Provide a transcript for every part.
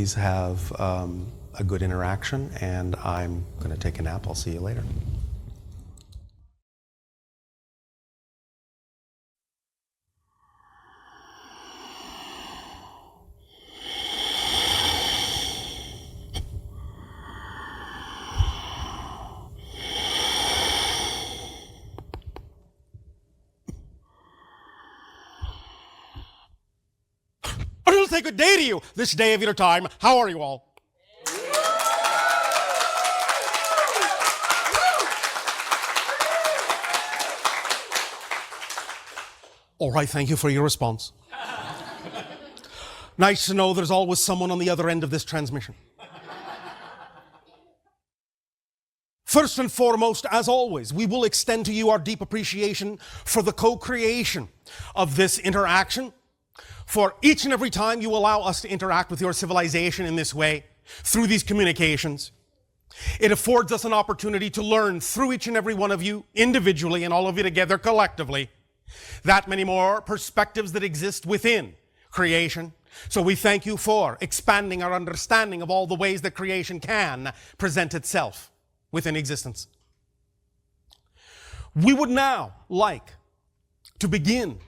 Please have a good interaction, and I'm going to take a nap. I'll see you later. It'll say good day to you this day of your time. How are you all? All right, thank you for your response. Nice to know there's always someone on the other end of this transmission. First and foremost, as always, we will extend to you our deep appreciation for the co-creation of this interaction. For each and every time you allow us to interact with your civilization in this way, through these communications, it affords us an opportunity to learn through each and every one of you individually and all of you together collectively that many more perspectives that exist within creation. So we thank you for expanding our understanding of all the ways that creation can present itself within existence. We would now like to begin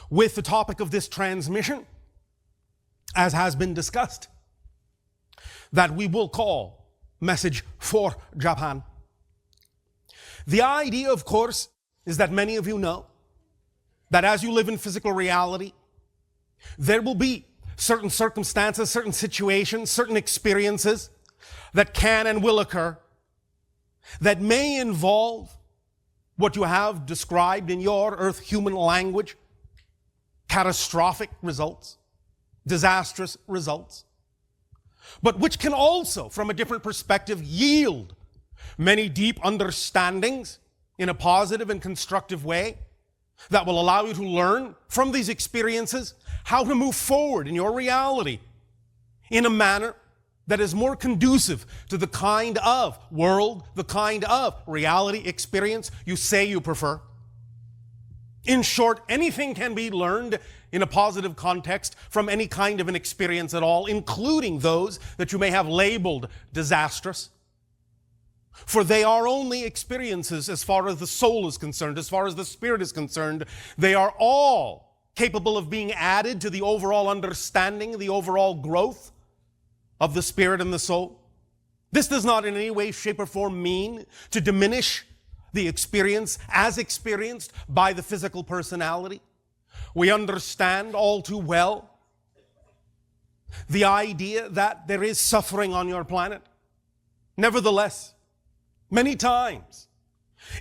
with the topic of this transmission, as has been discussed, that we will call Message for Japan. The idea, of course, is that many of you know that as you live in physical reality, there will be certain circumstances, certain situations, certain experiences that can and will occur that may involve what you have described in your Earth human language, catastrophic results, disastrous results, but which can also, from a different perspective, yield many deep understandings in a positive and constructive way that will allow you to learn from these experiences how to move forward in your reality in a manner that is more conducive to the kind of world, the kind of reality experience you say you prefer. In short, anything can be learned in a positive context from any kind of an experience at all, including those that you may have labeled disastrous. For they are only experiences as far as the soul is concerned, as far as the spirit is concerned. They are all capable of being added to the overall understanding, the overall growth of the spirit and the soul. This does not in any way, shape, or form mean to diminish the experience as experienced by the physical personality. We understand all too well the idea that there is suffering on your planet. Nevertheless, many times,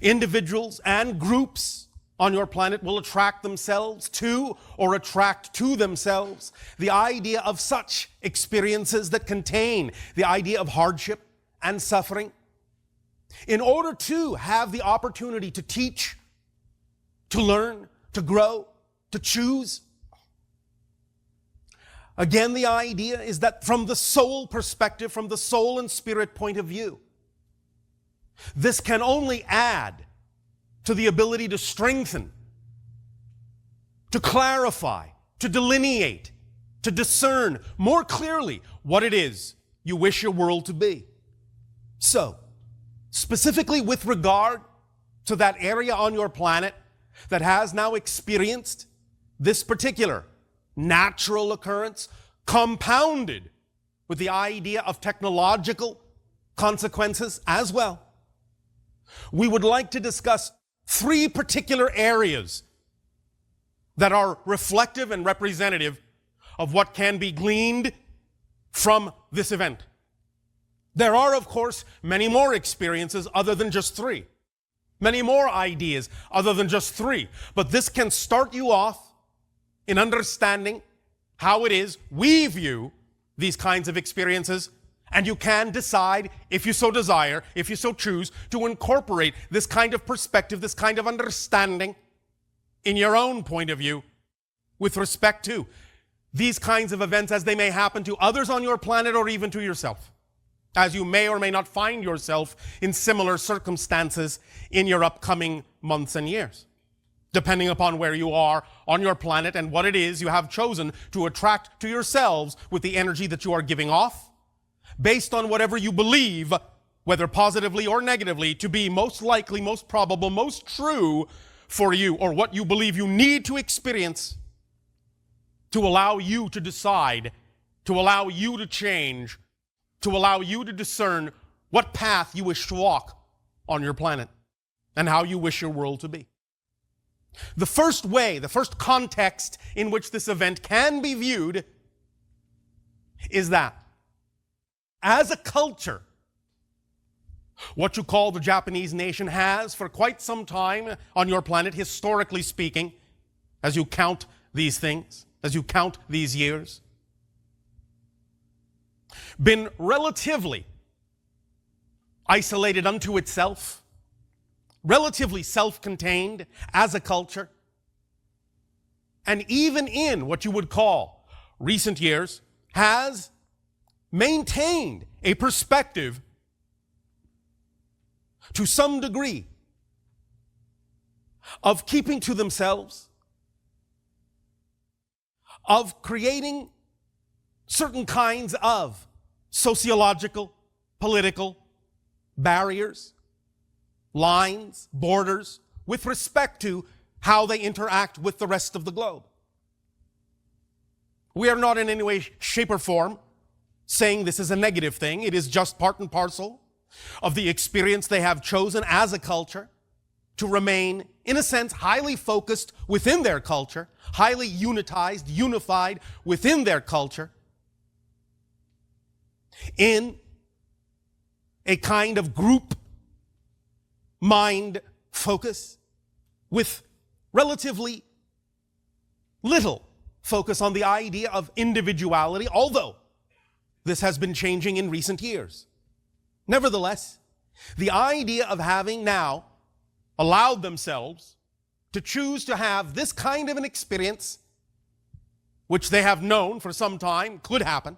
individuals and groups on your planet will attract themselves to or attract to themselves the idea of such experiences that contain the idea of hardship and suffering, in order to have the opportunity to teach, to learn, to grow, to choose. Again, the idea is that from the soul perspective, from the soul and spirit point of view, this can only add to the ability to strengthen, to clarify, to delineate, to discern more clearly what it is you wish your world to be. So, specifically with regard to that area on your planet that has now experienced this particular natural occurrence, compounded with the idea of technological consequences as well, we would like to discuss three particular areas that are reflective and representative of what can be gleaned from this event. There are, of course, many more experiences other than just three. Many more ideas other than just three. But this can start you off in understanding how it is we view these kinds of experiences, and you can decide, if you so desire, if you so choose, to incorporate this kind of perspective, this kind of understanding in your own point of view with respect to these kinds of events as they may happen to others on your planet or even to yourself, as you may or may not find yourself in similar circumstances in your upcoming months and years. depending upon where you are on your planet and what it is you have chosen to attract to yourselves with the energy that you are giving off, based on whatever you believe, whether positively or negatively, to be most likely, most probable, most true for you, or what you believe you need to experience to allow you to decide, to allow you to change, to allow you to discern what path you wish to walk on your planet and how you wish your world to be. The first way, the first context in which this event can be viewed is that as a culture, what you call the Japanese nation has for quite some time on your planet, historically speaking, as you count these things, as you count these years, been relatively isolated unto itself, relatively self-contained as a culture, and even in what you would call recent years, has maintained a perspective to some degree of keeping to themselves, of creating certain kinds of sociological, political barriers, lines, borders, with respect to how they interact with the rest of the globe. We are not in any way, shape, or form saying this is a negative thing. It is just part and parcel of the experience they have chosen as a culture to remain, in a sense, highly focused within their culture, highly unitized, unified within their culture, in a kind of group mind focus with relatively little focus on the idea of individuality, although this has been changing in recent years. Nevertheless, the idea of having now allowed themselves to choose to have this kind of an experience, which they have known for some time could happen,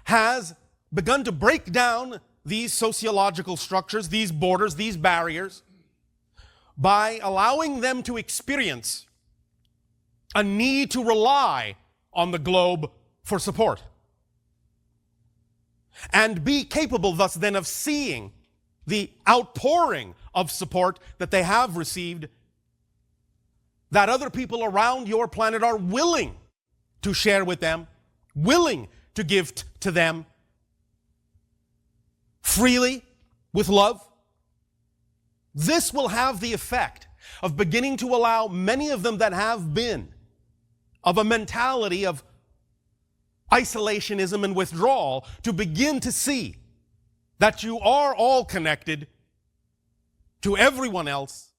has begun to break down these sociological structures, these borders, these barriers, by allowing them to experience a need to rely on the globe for support, and be capable thus then of seeing the outpouring of support that they have received, that other people around your planet are willing to share with them, willing to give to them freely, with love. This will have the effect of beginning to allow many of them that have been of a mentality of isolationism and withdrawal to begin to see that you are all connected to everyone else,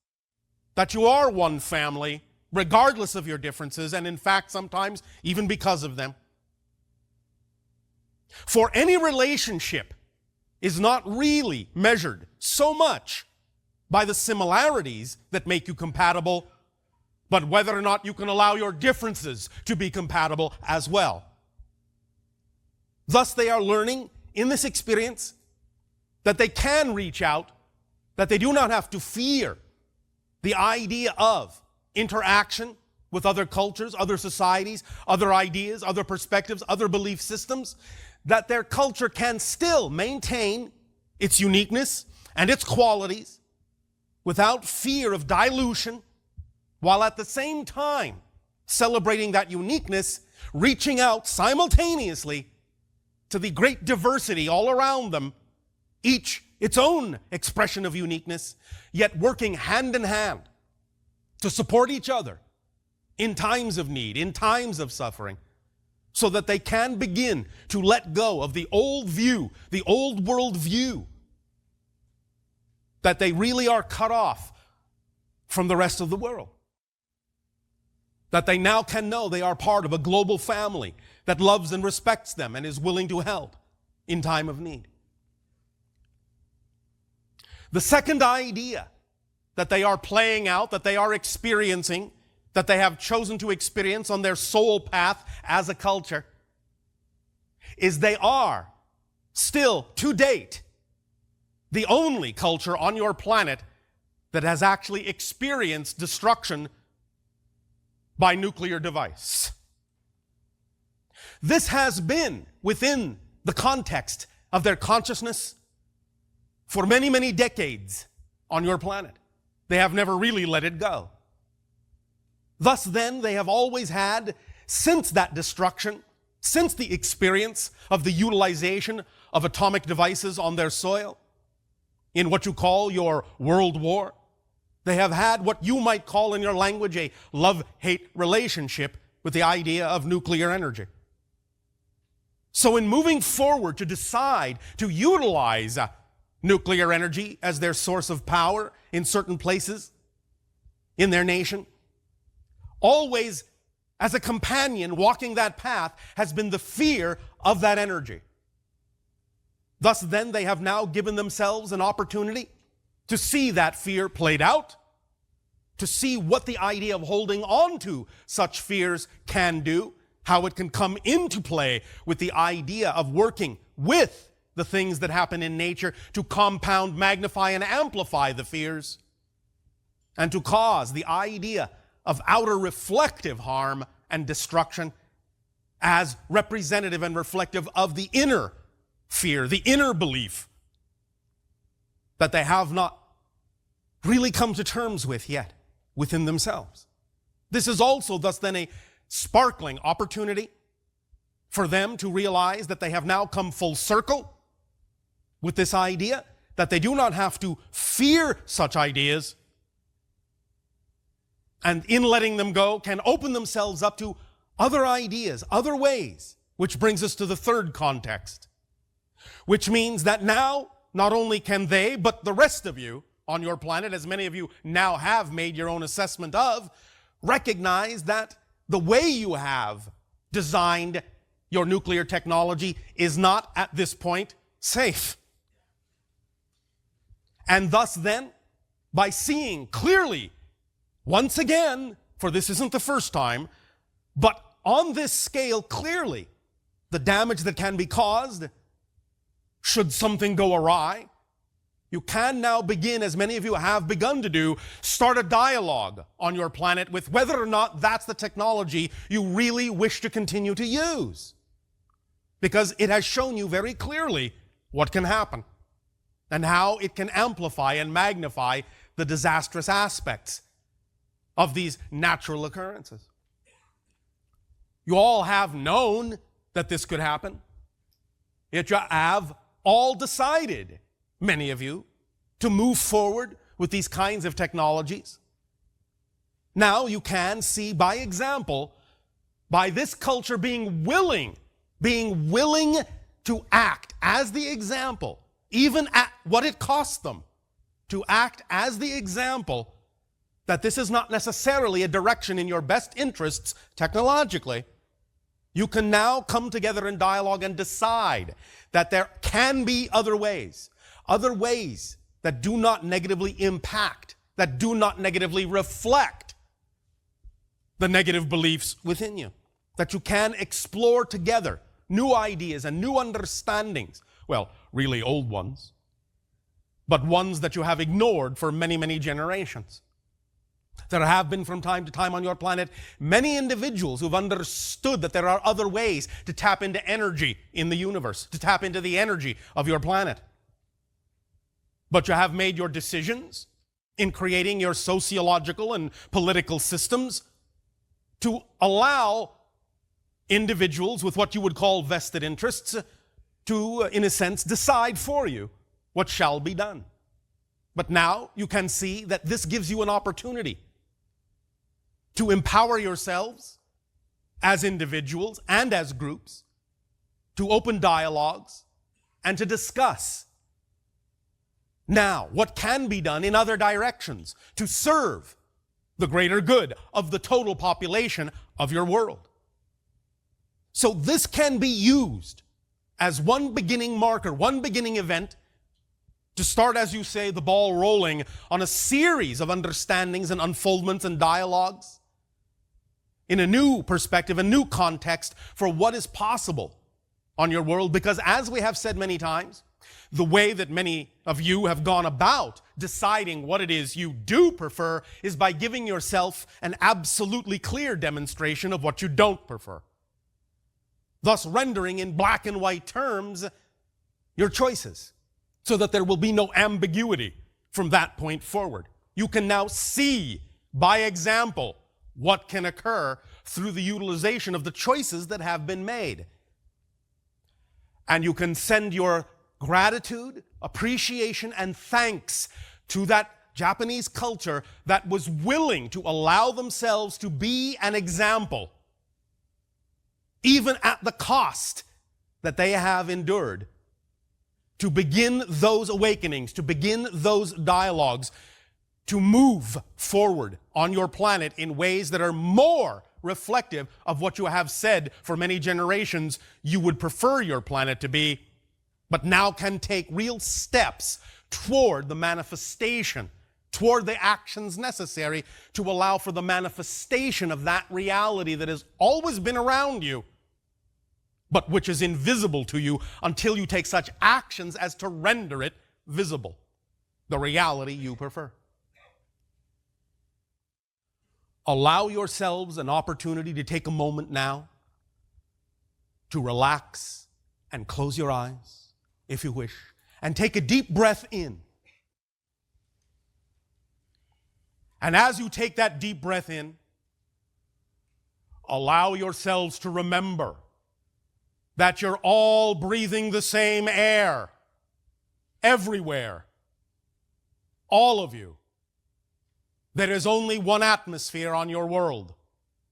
that you are one family, regardless of your differences, and in fact, sometimes even because of them. For any relationship is not really measured so much by the similarities that make you compatible, but whether or not you can allow your differences to be compatible as well. Thus, they are learning in this experience that they can reach out, that they do not have to fear the idea of interaction with other cultures, other societies, other ideas, other perspectives, other belief systems, that their culture can still maintain its uniqueness and its qualities without fear of dilution, while at the same time celebrating that uniqueness, reaching out simultaneously to the great diversity all around them, each its own expression of uniqueness, yet working hand in hand to support each other in times of need, in times of suffering, so that they can begin to let go of the old view, the old world view, that they really are cut off from the rest of the world. That they now can know they are part of a global family that loves and respects them and is willing to help in time of need. The second idea that they are playing out, that they are experiencing, that they have chosen to experience on their soul path as a culture, is they are still, to date, the only culture on your planet that has actually experienced destruction by nuclear device. This has been within the context of their consciousness for many, many decades on your planet. They have never really let it go. Thus then, they have always had, since that destruction, since the experience of the utilization of atomic devices on their soil, in what you call your World War, they have had what you might call in your language a love-hate relationship with the idea of nuclear energy. So in moving forward to decide to utilize nuclear energy as their source of power in certain places in their nation, always as a companion walking that path has been the fear of that energy. Thus then they have now given themselves an opportunity to see that fear played out, to see what the idea of holding on to such fears can do, how it can come into play with the idea of working with the things that happen in nature to compound, magnify, and amplify the fears, and to cause the idea of outer reflective harm and destruction as representative and reflective of the inner fear, the inner belief that they have not really come to terms with yet within themselves. This is also thus then a sparkling opportunity for them to realize that they have now come full circle with this idea, that they do not have to fear such ideas, and in letting them go can open themselves up to other ideas, other ways, which brings us to the third context, which means that now not only can they, but the rest of you on your planet, as many of you now have made your own assessment of, recognize that the way you have designed your nuclear technology is not at this point safe. And thus then, by seeing clearly, once again, for this isn't the first time, but on this scale clearly, the damage that can be caused should something go awry, you can now begin, as many of you have begun to do, start a dialogue on your planet with whether or not that's the technology you really wish to continue to use. Because it has shown you very clearly what can happen and how it can amplify and magnify the disastrous aspects of these natural occurrences. You all have known that this could happen, yet you have all decided, many of you, to move forward with these kinds of technologies. Now you can see by example, by this culture being willing to act as the example, even at what it costs them, to act as the example that this is not necessarily a direction in your best interests technologically. You can now come together in dialogue and decide that there can be other ways that do not negatively impact, that do not negatively reflect the negative beliefs within you. That you can explore together new ideas and new understandings. Well, really old ones, but ones that you have ignored for many, many generations. There have been from time to time on your planet many individuals who've understood that there are other ways to tap into energy in the universe, to tap into the energy of your planet. But you have made your decisions in creating your sociological and political systems to allow individuals with what you would call vested interests to, in a sense, decide for you what shall be done. But now you can see that this gives you an opportunity to empower yourselves as individuals and as groups, to open dialogues and to discuss now what can be done in other directions to serve the greater good of the total population of your world. So this can be used as one beginning marker, one beginning event to start, as you say, the ball rolling on a series of understandings and unfoldments and dialogues in a new perspective, a new context for what is possible on your world. Because as we have said many times, The way that many of you have gone about deciding what it is you do prefer is by giving yourself an absolutely clear demonstration of what you don't prefer, thus rendering in black and white terms your choices, so that there will be no ambiguity from that point forward. You can now see by example what can occur through the utilization of the choices that have been made. And you can send your gratitude, appreciation, and thanks to that Japanese culture that was willing to allow themselves to be an example, even at the cost that they have endured, to begin those awakenings, to begin those dialogues, to move forward on your planet in ways that are more reflective of what you have said for many generations you would prefer your planet to be, but now can take real steps toward the manifestation, toward the actions necessary to allow for the manifestation of that reality that has always been around you, but which is invisible to you until you take such actions as to render it visible, the reality you prefer. Allow yourselves an opportunity to take a moment now to relax and close your eyes, if you wish, and take a deep breath in. And as you take that deep breath in, allow yourselves to remember that you're all breathing the same air, everywhere, all of you. There is only one atmosphere on your world.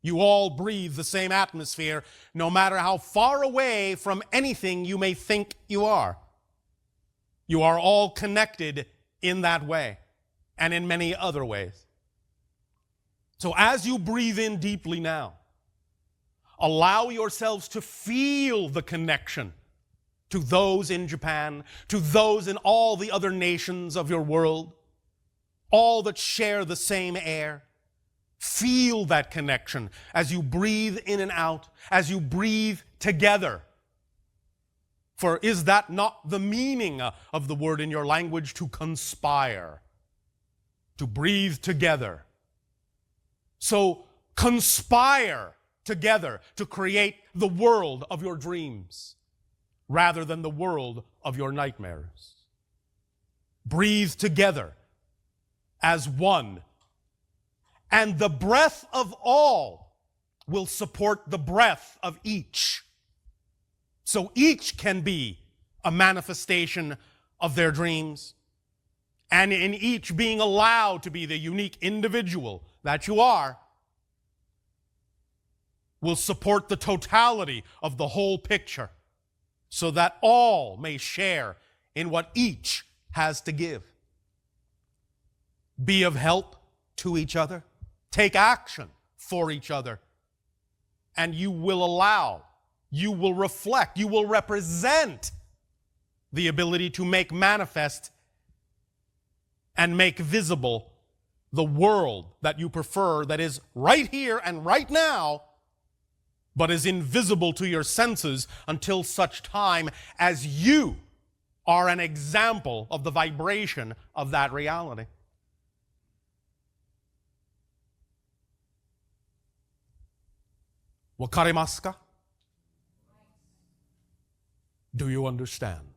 You all breathe the same atmosphere, no matter how far away from anything you may think you are. You are all connected in that way, and in many other ways. So as you breathe in deeply now, allow yourselves to feel the connection to those in Japan, to those in all the other nations of your world, all that share the same air. Feel that connection as you breathe in and out, as you breathe together. For is that not the meaning of the word in your language, to conspire? To breathe together. So conspire together to create the world of your dreams rather than the world of your nightmares. Breathe together as one. And the breath of all will support the breath of each. So each can be a manifestation of their dreams. And in each being allowed to be the unique individual that you are, will support the totality of the whole picture, so that all may share in what each has to give. Be of help to each other. Take action for each other. And you will allow, you will reflect, you will represent the ability to make manifest and make visible the world that you prefer, that is right here and right now, but is invisible to your senses until such time as you are an example of the vibration of that reality. Wakarimasu ka? Do you understand?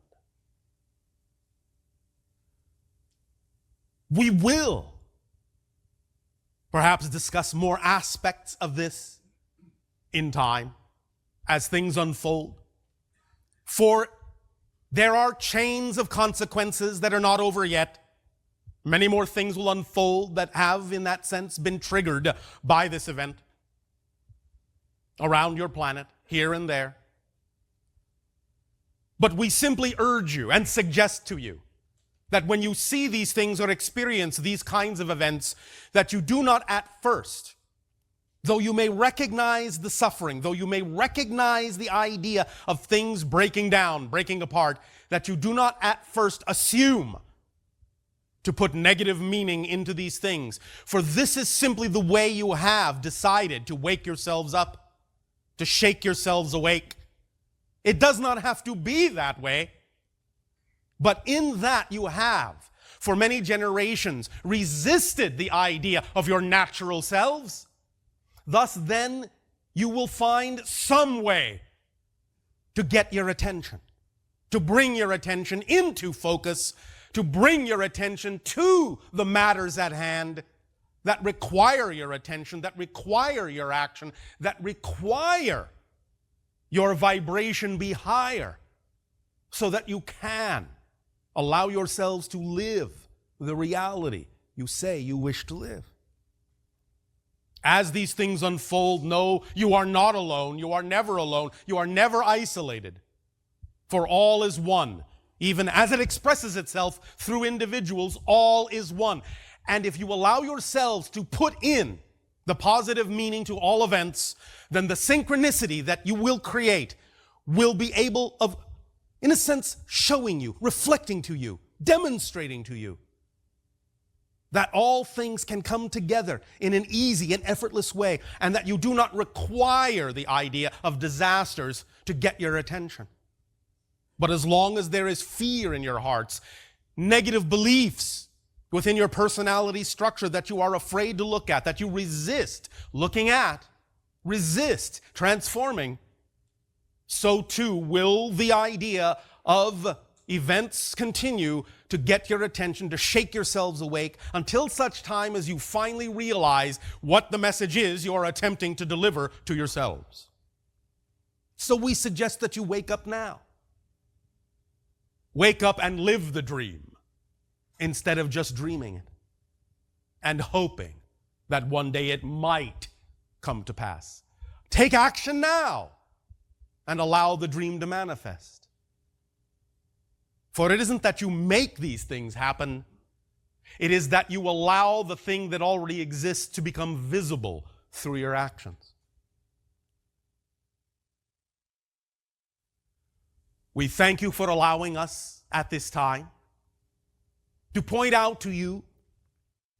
We will perhaps discuss more aspects of this in time as things unfold. For there are chains of consequences that are not over yet. Many more things will unfold that have, in that sense, been triggered by this event around your planet, here and there. But we simply urge you and suggest to you that when you see these things or experience these kinds of events, that you do not at first, though you may recognize the suffering, though you may recognize the idea of things breaking down, breaking apart, that you do not at first assume to put negative meaning into these things. For this is simply the way you have decided to wake yourselves up, to shake yourselves awake. It does not have to be that way. But in that you have, for many generations, resisted the idea of your natural selves. Thus then, you will find some way to get your attention, to bring your attention into focus, to bring your attention to the matters at hand that require your attention, that require your action, that require your vibration be higher, so that you can allow yourselves to live the reality you say you wish to live. As these things unfold, know you are not alone. You are never alone. You are never isolated. For all is one. Even as it expresses itself through individuals, all is one. And if you allow yourselves to put in the positive meaning to all events, then the synchronicity that you will create will be able of, in a sense, showing you, reflecting to you, demonstrating to you that all things can come together in an easy and effortless way, and that you do not require the idea of disasters to get your attention. But as long as there is fear in your hearts, negative beliefs within your personality structure that you are afraid to look at, that you resist looking at, resist transforming, so too will the idea of events continue to get your attention, to shake yourselves awake, until such time as you finally realize what the message is you are attempting to deliver to yourselves. So we suggest that you wake up now. Wake up and live the dream instead of just dreaming it and hoping that one day it might come to pass. Take action now and allow the dream to manifest. For it isn't that you make these things happen, it is that you allow the thing that already exists to become visible through your actions. We thank you for allowing us at this time to point out to you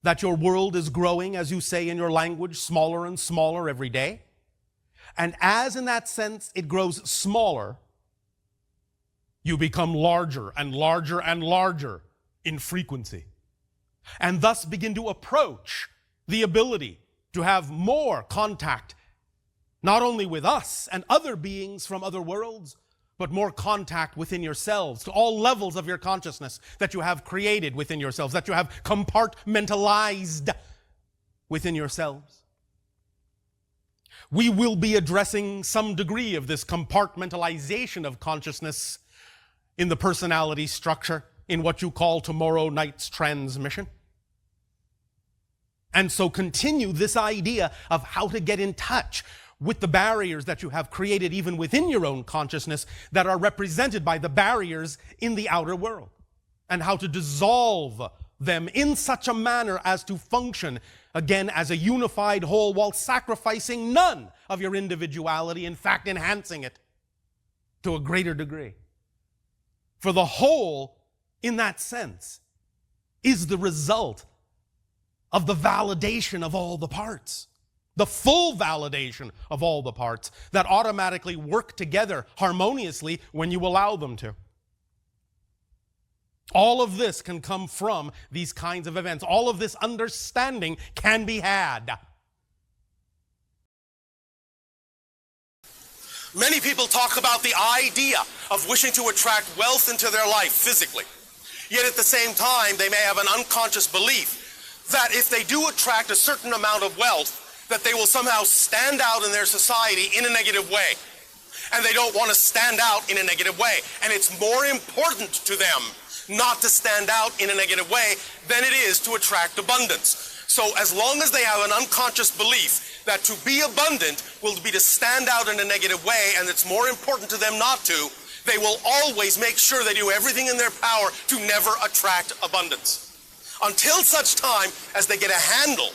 that your world is growing, as you say in your language, smaller and smaller every day. And as in that sense it grows smaller, you become larger and larger and larger in frequency, and thus begin to approach the ability to have more contact, not only with us and other beings from other worlds, but more contact within yourselves, to all levels of your consciousness that you have created within yourselves, that you have compartmentalized within yourselves. We will be addressing some degree of this compartmentalization of consciousness in the personality structure in what you call tomorrow night's transmission. And so continue this idea of how to get in touch with the barriers that you have created even within your own consciousness that are represented by the barriers in the outer world, and how to dissolve them in such a manner as to function again as a unified whole while sacrificing none of your individuality, in fact enhancing it to a greater degree. For the whole, in that sense, is the result of the validation of all the parts. The full validation of all the parts that automatically work together harmoniously when you allow them to. All of this can come from these kinds of events. All of this understanding can be had. Many people talk about the idea of wishing to attract wealth into their life physically. Yet at the same time, they may have an unconscious belief that if they do attract a certain amount of wealth, that they will somehow stand out in their society in a negative way. And they don't want to stand out in a negative way. And it's more important to them not to stand out in a negative way than it is to attract abundance. So as long as they have an unconscious belief that to be abundant will be to stand out in a negative way, and it's more important to them not to, they will always make sure they do everything in their power to never attract abundance. Until such time as they get a handle,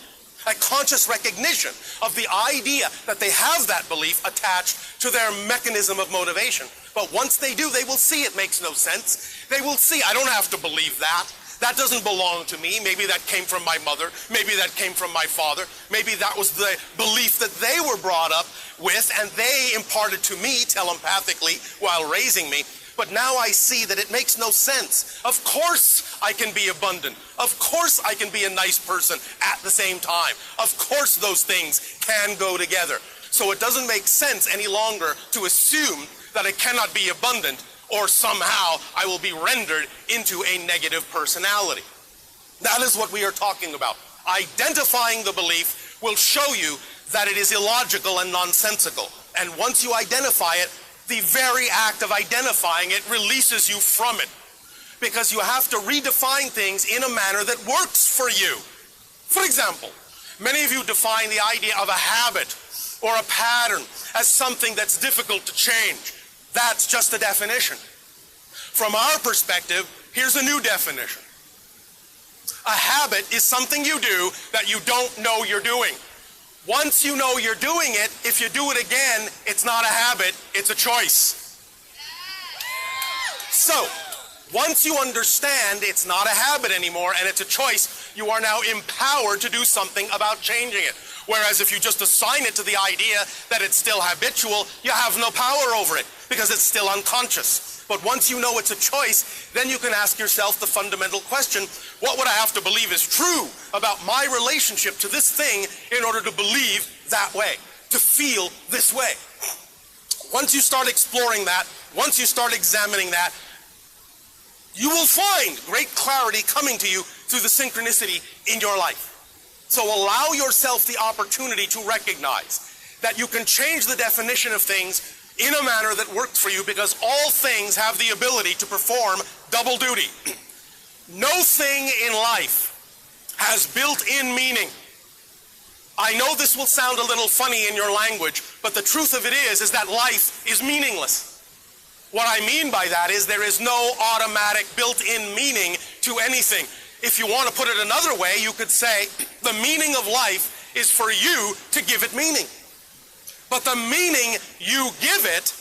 a conscious recognition of the idea that they have that belief attached to their mechanism of motivation. But once they do, they will see it makes no sense. They will see, I don't have to believe that. That doesn't belong to me. Maybe that came from my mother. Maybe that came from my father. Maybe that was the belief that they were brought up with and they imparted to me telepathically while raising me. but now I see that it makes no sense. Of course I can be abundant. Of course I can be a nice person at the same time. Of course those things can go together. So it doesn't make sense any longer to assume that I cannot be abundant or somehow I will be rendered into a negative personality. That is what we are talking about. Identifying the belief will show you that it is illogical and nonsensical. And once you identify it, the very act of identifying it releases you from it. Because you have to redefine things in a manner that works for you. For example, many of you define the idea of a habit or a pattern as something that's difficult to change. That's just a definition. From our perspective, here's a new definition. A habit is something you do that you don't know you're doing. Once you know you're doing it, if you do it again, it's not a habit, it's a choice. So, once you understand it's not a habit anymore and it's a choice, you are now empowered to do something about changing it. Whereas if you just assign it to the idea that it's still habitual, you have no power over it because it's still unconscious. But once you know it's a choice, then you can ask yourself the fundamental question, what would I have to believe is true about my relationship to this thing in order to believe that way, to feel this way? Once you start exploring that, once you start examining that, you will find great clarity coming to you through the synchronicity in your life. So allow yourself the opportunity to recognize that you can change the definition of things in a manner that works for you, because all things have the ability to perform double duty. No thing in life has built-in meaning. I know this will sound a little funny in your language, but the truth of it is that life is meaningless. What I mean by that is there is no automatic built-in meaning to anything. If you want to put it another way, you could say the meaning of life is for you to give it meaning. But the meaning you give it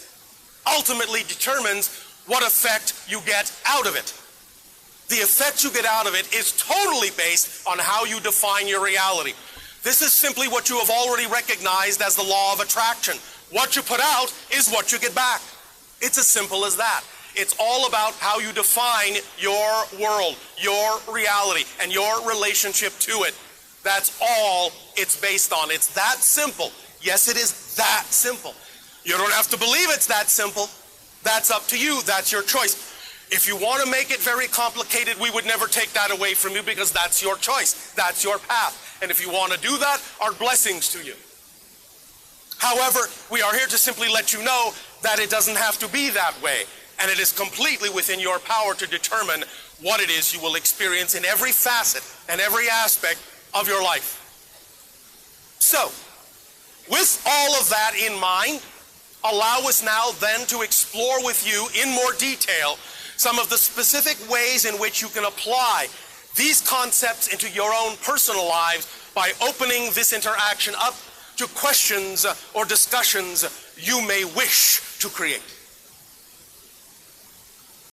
ultimately determines what effect you get out of it. The effect you get out of it is totally based on how you define your reality. This is simply what you have already recognized as the law of attraction. What you put out is what you get back. It's as simple as that. It's all about how you define your world, your reality, and your relationship to it. That's all it's based on. It's that simple. Yes, it is that simple. You don't have to believe it's that simple. That's up to you. That's your choice. If you want to make it very complicated, we would never take that away from you, because that's your choice. That's your path. And if you want to do that, our blessings to you. However, we are here to simply let you know that it doesn't have to be that way. And it is completely within your power to determine what it is you will experience in every facet and every aspect of your life. So, with all of that in mind, allow us now then to explore with you in more detail some of the specific ways in which you can apply these concepts into your own personal lives by opening this interaction up to questions or discussions you may wish to create.